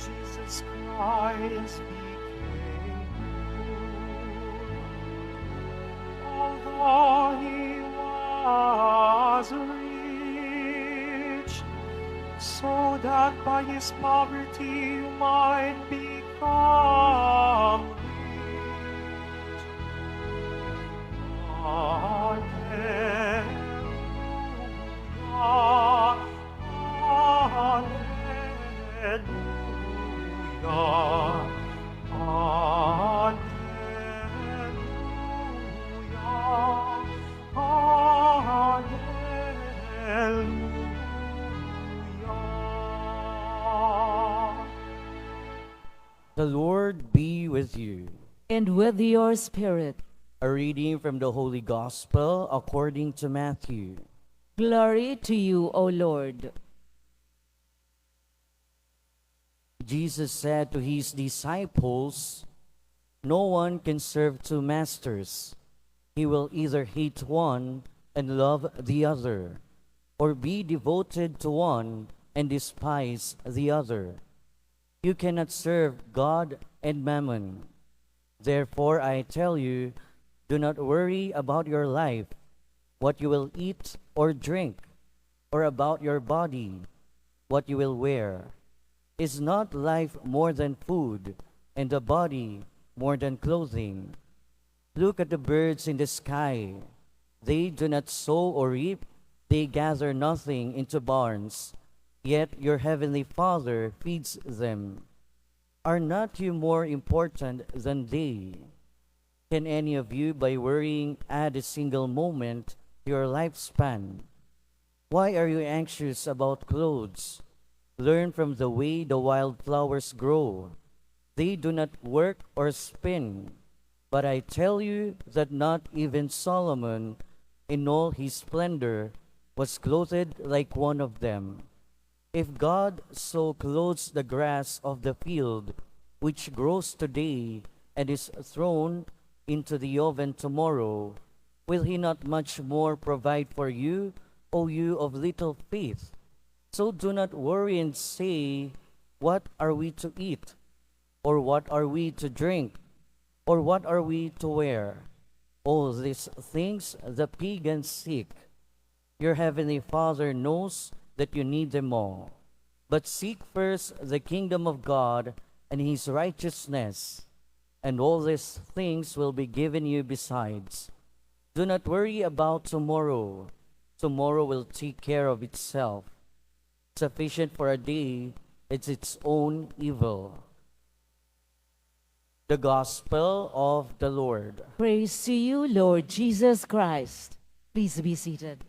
Jesus Christ became although he was rich, so that by his poverty you might become rich. Alleluia, alleluia, alleluia. The Lord be with you. And with your spirit. A reading from the Holy Gospel according to Matthew. Glory to you, O Lord. Jesus said to his disciples, "No one can serve two masters. He will either hate one and love the other, or be devoted to one and despise the other. You cannot serve God and Mammon. Therefore, I tell you, do not worry about your life, what you will eat or drink, or about your body, what you will wear. Is not life more than food, and the body more than clothing? Look at the birds in the sky. They do not sow or reap, they gather nothing into barns, yet your heavenly Father feeds them. Are not you more important than they? Can any of you, by worrying, add a single moment to your lifespan? Why are you anxious about clothes? Learn from the way the wildflowers grow. They do not work or spin. But I tell you that not even Solomon, in all his splendor, was clothed like one of them. If God so clothes the grass of the field, which grows today and is thrown into the oven tomorrow, will he not much more provide for you, O you of little faith? So do not worry and say, what are we to eat? Or what are we to drink? Or what are we to wear? All these things the pagans seek. Your heavenly Father knows that you need them all. But seek first the kingdom of God and his righteousness, and all these things will be given you besides. Do not worry about tomorrow. Tomorrow will take care of itself. Sufficient for a day is its own evil." The Gospel of the Lord. Praise to you, Lord Jesus Christ. Please be seated.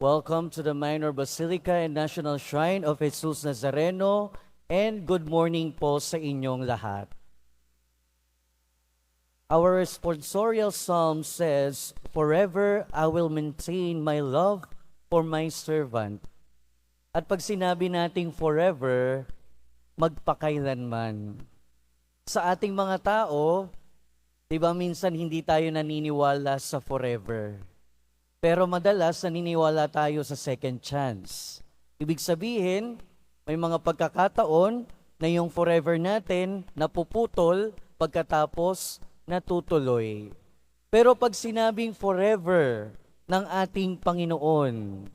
Welcome to the Minor Basilica and National Shrine of Jesus Nazareno, and good morning po sa inyong lahat. Our responsorial psalm says, "Forever I will maintain my love for my servant." At pag sinabi nating forever, magpakailanman. Sa ating mga tao, di ba minsan hindi tayo naniniwala sa forever. Pero madalas naniniwala tayo sa second chance. Ibig sabihin, may mga pagkakataon na yung forever natin napuputol pagkatapos natutuloy. Pero pag sinabing forever ng ating Panginoon,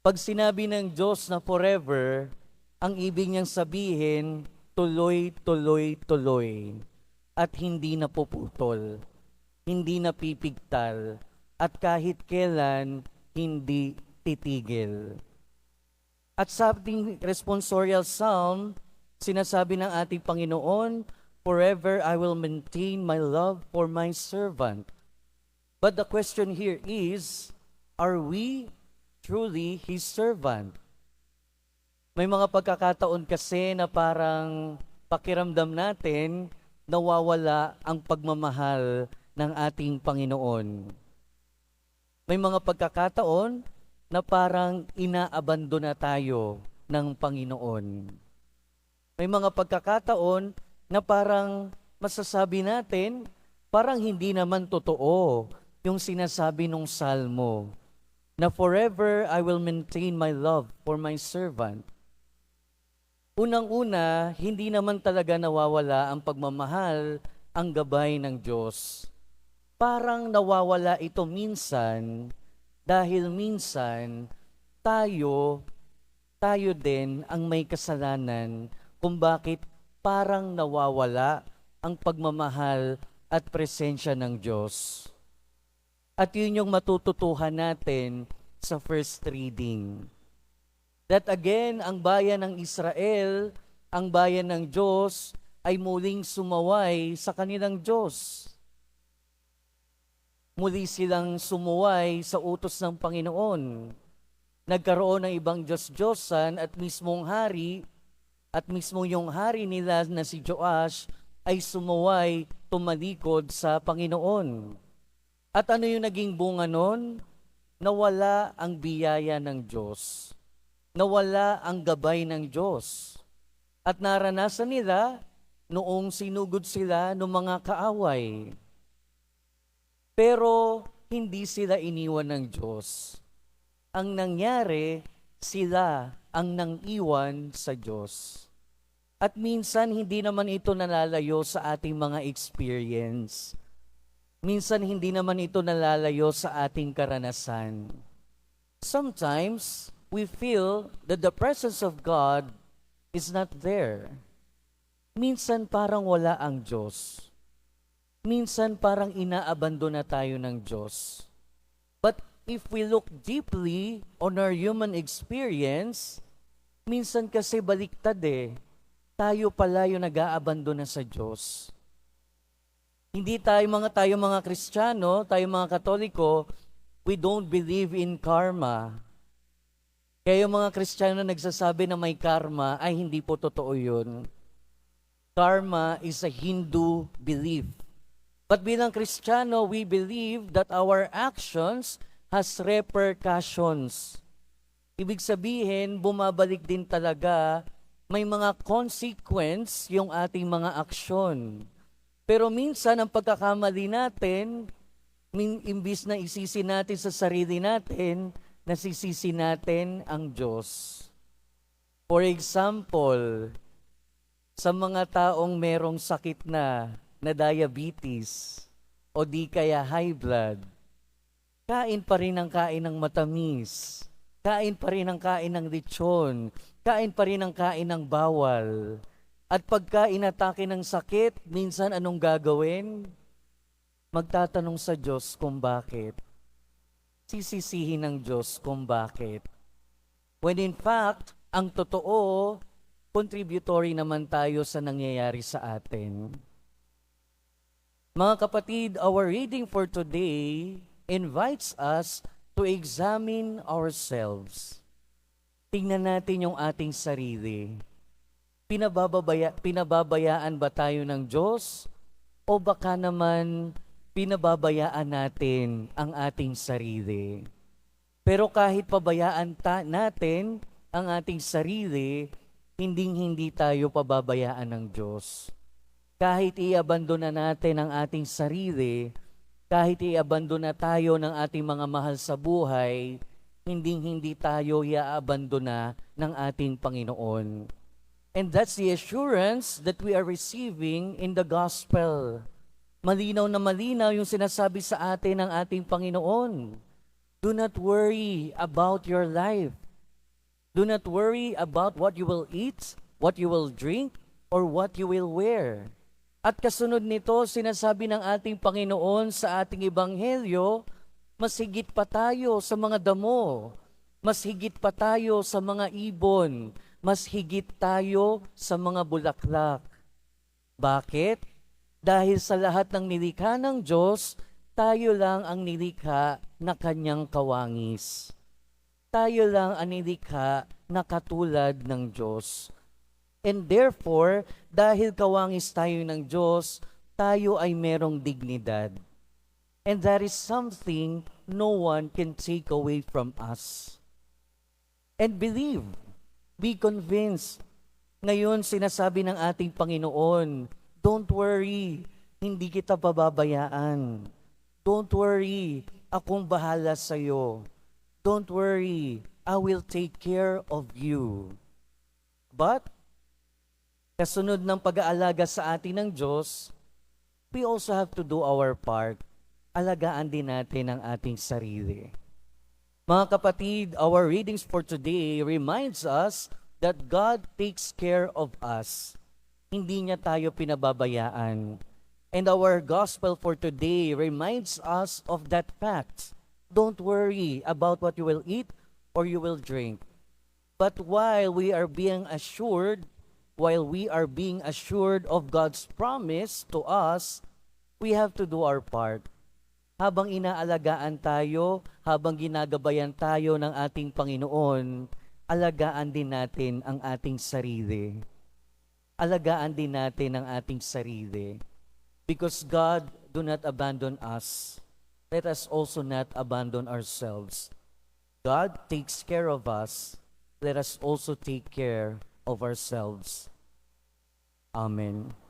pag sinabi ng Diyos na forever, ang ibig niyang sabihin, tuloy, tuloy, tuloy, at hindi napuputol, hindi napipigtal, at kahit kailan hindi titigil. At sa ating responsorial psalm, sinasabi ng ating Panginoon, "Forever I will maintain my love for my servant." But the question here is, are we truly His servant? May mga pagkakataon kasi na parang pakiramdam natin nawawala ang pagmamahal ng ating Panginoon. May mga pagkakataon na parang inaabandon na tayo ng Panginoon. May mga pagkakataon na parang masasabi natin, parang hindi naman totoo yung sinasabi ng Salmo, na forever I will maintain my love for my servant. Unang-una, hindi naman talaga nawawala ang pagmamahal, ang gabay ng Diyos. Parang nawawala ito minsan dahil minsan tayo din ang may kasalanan kung bakit parang nawawala ang pagmamahal at presensya ng Diyos. At yun yung matututuhan natin sa first reading. That again, ang bayan ng Israel, ang bayan ng Diyos, ay muling sumaway sa kanilang Diyos. Muli silang sumuway sa utos ng Panginoon. Nagkaroon ng ibang Diyos-Diyosan at mismong hari, at mismo yung hari nila na si Joash ay sumuway, tumalikod sa Panginoon. At ano yung naging bunga nun? Nawala ang biyaya ng Diyos. Nawala ang gabay ng Diyos. At naranasan nila noong sinugod sila ng mga kaaway. Pero hindi sila iniwan ng Diyos. Ang nangyari, sila ang nang-iwan sa Diyos. At minsan hindi naman ito nalalayo sa ating mga experience. Minsan hindi naman ito nalalayo sa ating karanasan. Sometimes we feel that the presence of God is not there. Minsan parang wala ang Diyos. Minsan parang inaabandon na tayo ng Diyos. But if we look deeply on our human experience, minsan kasi baliktad tayo pala yung nag-aabandon na sa Diyos. Hindi tayo mga Kristiyano, tayo mga Katoliko, we don't believe in karma. Kaya yung mga Kristiyano nagsasabi na may karma, ay hindi po totoo yun. Karma is a Hindu belief. But bilang Kristiyano, we believe that our actions has repercussions. Ibig sabihin, bumabalik din talaga, may mga consequence yung ating mga aksyon. Pero minsan, ang pagkakamali natin, imbis na isisi natin sa sarili natin, nasisisi natin ang Diyos. For example, sa mga taong merong sakit na diabetes o di kaya high blood, kain pa rin ang kain ng matamis, kain pa rin ang kain ng lechon, kain pa rin ang kain ng bawal. At pagka inatake ng sakit, minsan anong gagawin? Magtatanong sa Diyos kung bakit. Sisisihin ng Diyos kung bakit. When in fact, ang totoo, contributory naman tayo sa nangyayari sa atin. Mga kapatid, our reading for today invites us to examine ourselves. Tingnan natin yung ating sarili. Pinababayaan ba tayo ng Diyos? O baka naman pinababayaan natin ang ating sarili? Pero kahit pabayaan natin ang ating sarili, hindi tayo pababayaan ng Diyos. Kahit i-abandon na natin ang ating sarili, kahit i-abandon na tayo ng ating mga mahal sa buhay, hindi tayo i-abandon na ng ating Panginoon. And that's the assurance that we are receiving in the gospel. Malinaw na malinaw yung sinasabi sa atin ng ating Panginoon. Do not worry about your life. Do not worry about what you will eat, what you will drink, or what you will wear. At kasunod nito, sinasabi ng ating Panginoon sa ating ebanghelyo, mas higit pa tayo sa mga damo, mas higit pa tayo sa mga ibon, mas higit tayo sa mga bulaklak. Bakit? Dahil sa lahat ng nilikha ng Diyos, tayo lang ang nilikha na kanyang kawangis. Tayo lang ang nilikha na katulad ng Diyos. And therefore, dahil kawangis tayo ng Diyos, tayo ay merong dignidad. And that is something no one can take away from us. And believe, be convinced. Ngayon, sinasabi ng ating Panginoon, don't worry, hindi kita pababayaan. Don't worry, akong bahala sa'yo. Don't worry, I will take care of you. But, kasunod ng pag-aalaga sa atin ng Diyos, we also have to do our part. Alagaan din natin ang ating sarili. Mga kapatid, our readings for today reminds us that God takes care of us. Hindi niya tayo pinababayaan. And our gospel for today reminds us of that fact. Don't worry about what you will eat or you will drink. But while we are being assured of God's promise to us, we have to do our part. Habang inaalagaan tayo, habang ginagabayan tayo ng ating Panginoon, alagaan din natin ang ating sarili. Alagaan din natin ang ating sarili. Because God do not abandon us, let us also not abandon ourselves. God takes care of us, let us also take care of ourselves. Amen.